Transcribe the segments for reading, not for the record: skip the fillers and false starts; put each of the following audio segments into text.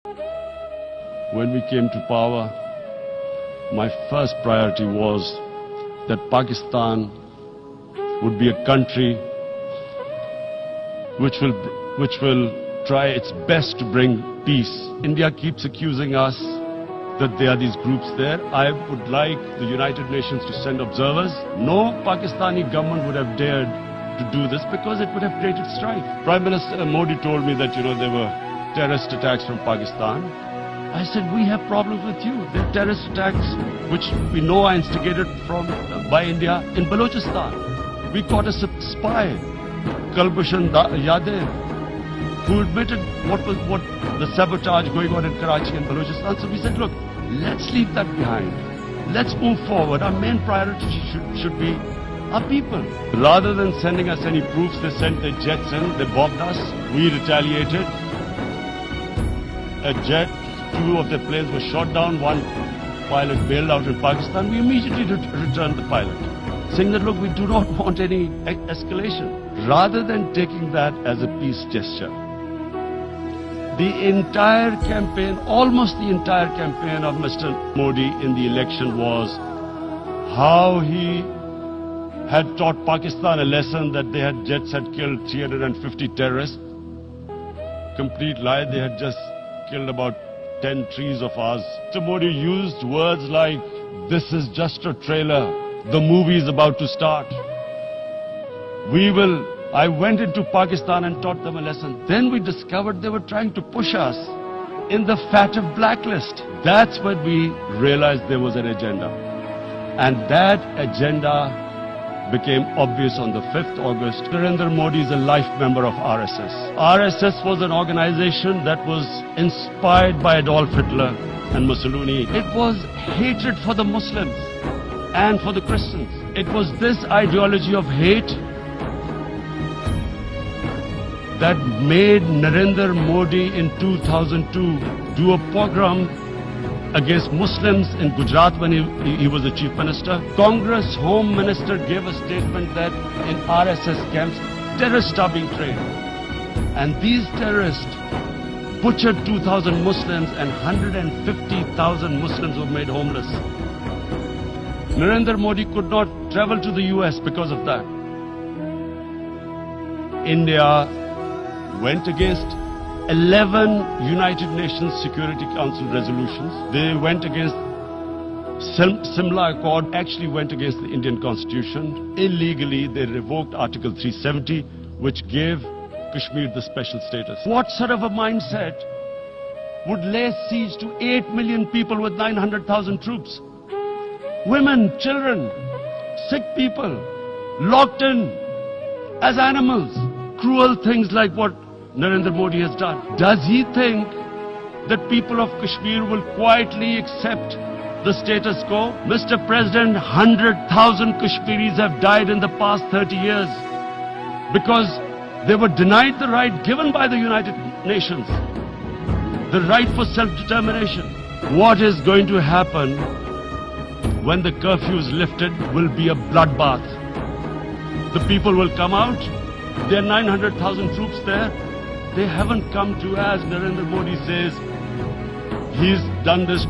When we came to power, my first priority was that Pakistan would be a country which will try its best to bring peace. India keeps accusing us that there are these groups there. I would like the United Nations to send observers. No Pakistani government would have dared to do this because it would have created strife. Prime Minister Modi told me that, there were terrorist attacks from Pakistan. I said, we have problems with you. There are terrorist attacks which we know are instigated by India in Balochistan. We caught a spy, Kulbhushan Yadav, who admitted what the sabotage going on in Karachi and Balochistan. So we said, look, let's leave that behind. Let's move forward. Our main priority should be our people. Rather than sending us any proofs, they sent their jets in, they bombed us, we retaliated. A jet, 2 of their planes were shot down, 1 pilot bailed out in Pakistan. We immediately returned the pilot, saying that, look, we do not want any escalation. Rather than taking that as a peace gesture, the entire campaign, almost the entire campaign of Mr. Modi in the election was how he had taught Pakistan a lesson that jets had killed 350 terrorists. Complete lie, they had just killed about 10 trees of ours. Mr. Modi used words like, this is just a trailer, the movie is about to start. I went into Pakistan and taught them a lesson. Then we discovered they were trying to push us in the FATF blacklist. That's when we realized there was an agenda. And that agenda became obvious on the 5th August. Narendra Modi is a life member of RSS. RSS was an organization that was inspired by Adolf Hitler and Mussolini. It was hatred for the Muslims and for the Christians. It was this ideology of hate that made Narendra Modi in 2002 do a pogrom against Muslims in Gujarat when he was the chief minister. Congress Home Minister gave a statement that in RSS camps, terrorists are being trained. And these terrorists butchered 2,000 Muslims and 150,000 Muslims were made homeless. Narendra Modi could not travel to the US because of that. India went against 11 United Nations Security Council resolutions. They went against Simla Accord, actually went against the Indian Constitution. Illegally, they revoked Article 370, which gave Kashmir the special status. What sort of a mindset would lay siege to 8 million people with 900,000 troops? Women, children, sick people, locked in as animals. Cruel things like what Narendra Modi has done. Does he think that people of Kashmir will quietly accept the status quo? Mr. President, 100,000 Kashmiris have died in the past 30 years because they were denied the right given by the United Nations, the right for self-determination. What is going to happen when the curfew is lifted will be a bloodbath. The people will come out. There are 900,000 troops there. They haven't come to, as Narendra Modi says, he's done this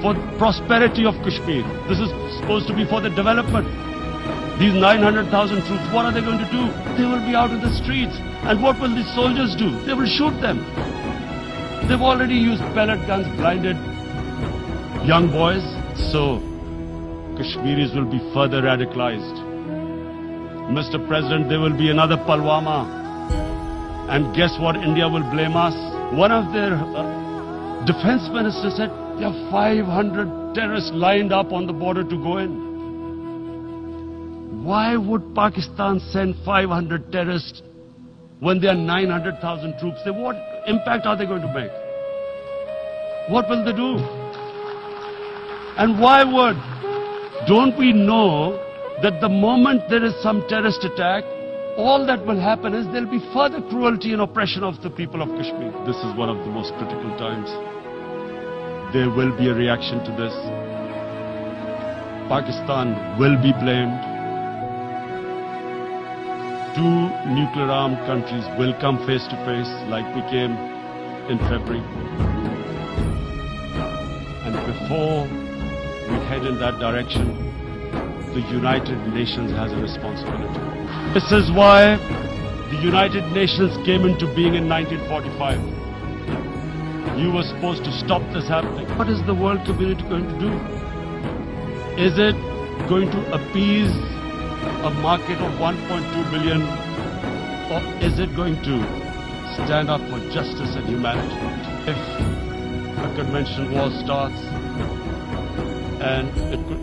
for prosperity of Kashmir. This is supposed to be for the development. These 900,000 troops, what are they going to do? They will be out in the streets. And what will these soldiers do? They will shoot them. They've already used pellet guns, blinded young boys. So Kashmiris will be further radicalized. Mr. President, there will be another Pulwama. And guess what? India will blame us. One of their defense ministers said, there are 500 terrorists lined up on the border to go in. Why would Pakistan send 500 terrorists when there are 900,000 troops? What impact are they going to make? What will they do? And why would? Don't we know that the moment there is some terrorist attack, all that will happen is there will be further cruelty and oppression of the people of Kashmir. This is one of the most critical times. There will be a reaction to this. Pakistan will be blamed. 2 nuclear-armed countries will come face to face like we came in February. before we head in that direction, the United Nations has a responsibility. This is why the United Nations came into being in 1945. You were supposed to stop this happening. What is the world community going to do? Is it going to appease a market of 1.2 billion, or is it going to stand up for justice and humanity? If a convention war starts and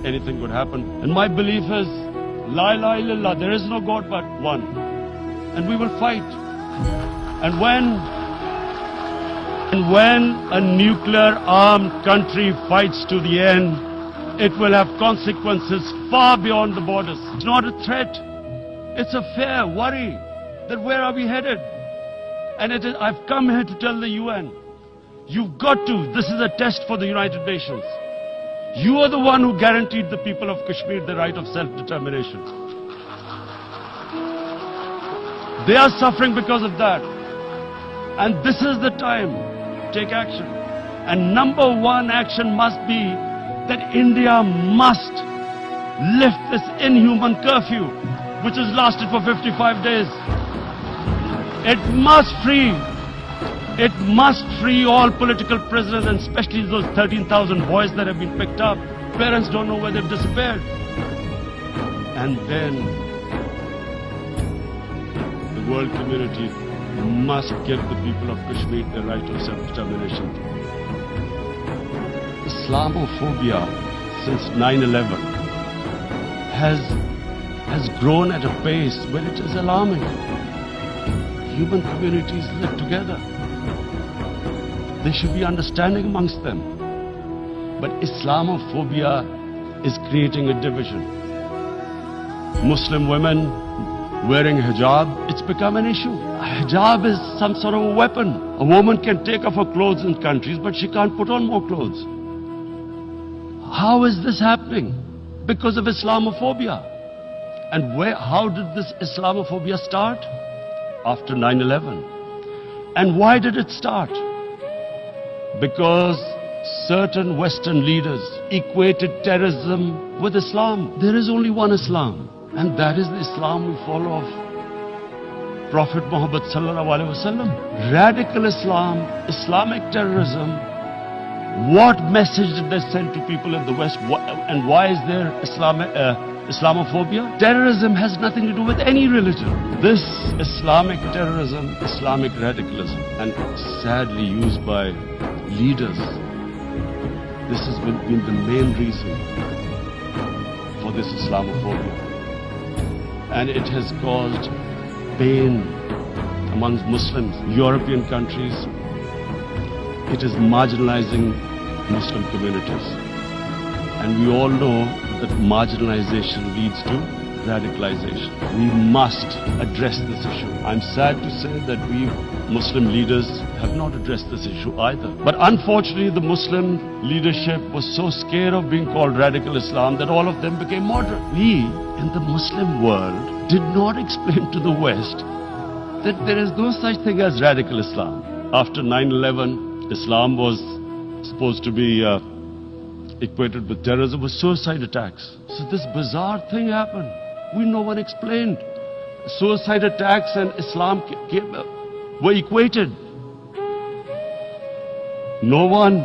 anything could happen. And my belief is, La ilaha illallah, there is no God but one. And we will fight. And when a nuclear armed country fights to the end, it will have consequences far beyond the borders. It's not a threat. It's a fair worry that where are we headed? And I've come here to tell the UN, you've got to. This is a test for the United Nations. You are the one who guaranteed the people of Kashmir the right of self-determination. They are suffering because of that. And this is the time to take action. And number one action must be that India must lift this inhuman curfew, which has lasted for 55 days. It must free all political prisoners, and especially those 13,000 boys that have been picked up. Parents don't know where they've disappeared. And then the world community must give the people of Kashmir the right of self-determination. Islamophobia since 9/11 has grown at a pace where it is alarming. Human communities live together. There should be understanding amongst them. But Islamophobia is creating a division. Muslim women wearing hijab, it's become an issue. Hijab is some sort of a weapon. A woman can take off her clothes in countries, but she can't put on more clothes. How is this happening? Because of Islamophobia. And how did this Islamophobia start? After 9/11. And why did it start? Because certain Western leaders equated terrorism with Islam. There is only one Islam, and that is the Islam we follow of Prophet Muhammad sallallahu alaihi wasallam. Radical Islam, Islamic terrorism. What message did they send to people in the West? And why is there Islamophobia? Terrorism has nothing to do with any religion. This Islamic terrorism, Islamic radicalism, and sadly used by leaders, this has been the main reason for this Islamophobia. And it has caused pain amongst Muslims, European countries. It is marginalizing Muslim communities. And we all know that marginalization leads to radicalization. We must address this issue. I'm sad to say that we Muslim leaders have not addressed this issue either. But unfortunately, the Muslim leadership was so scared of being called radical Islam that all of them became moderate. We, in the Muslim world, did not explain to the West that there is no such thing as radical Islam. After 9/11, Islam was supposed to be equated with terrorism, with suicide attacks. So this bizarre thing happened. No one explained. Suicide attacks and Islam were equated. No one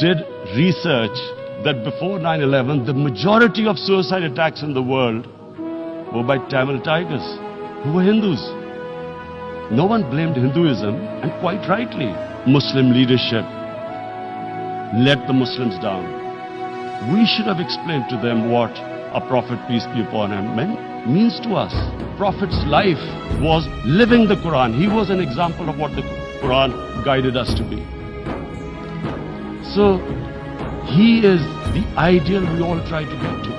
did research that before 9/11, the majority of suicide attacks in the world were by Tamil Tigers, who were Hindus. No one blamed Hinduism, and quite rightly, Muslim leadership let the Muslims down. We should have explained to them what our Prophet, peace be upon him, means to us. Prophet's life was living the Quran. He was an example of what the Quran guided us to be. So, he is the ideal we all try to get to.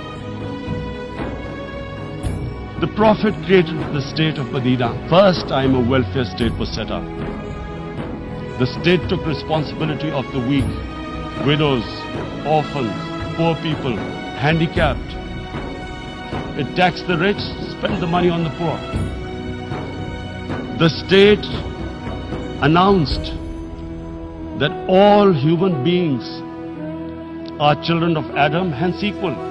The Prophet created the state of Medina. First time a welfare state was set up. The state took responsibility of the weak, widows, orphans, poor people, handicapped. It taxed the rich, spent the money on the poor. The state announced that all human beings are children of Adam, hence equal.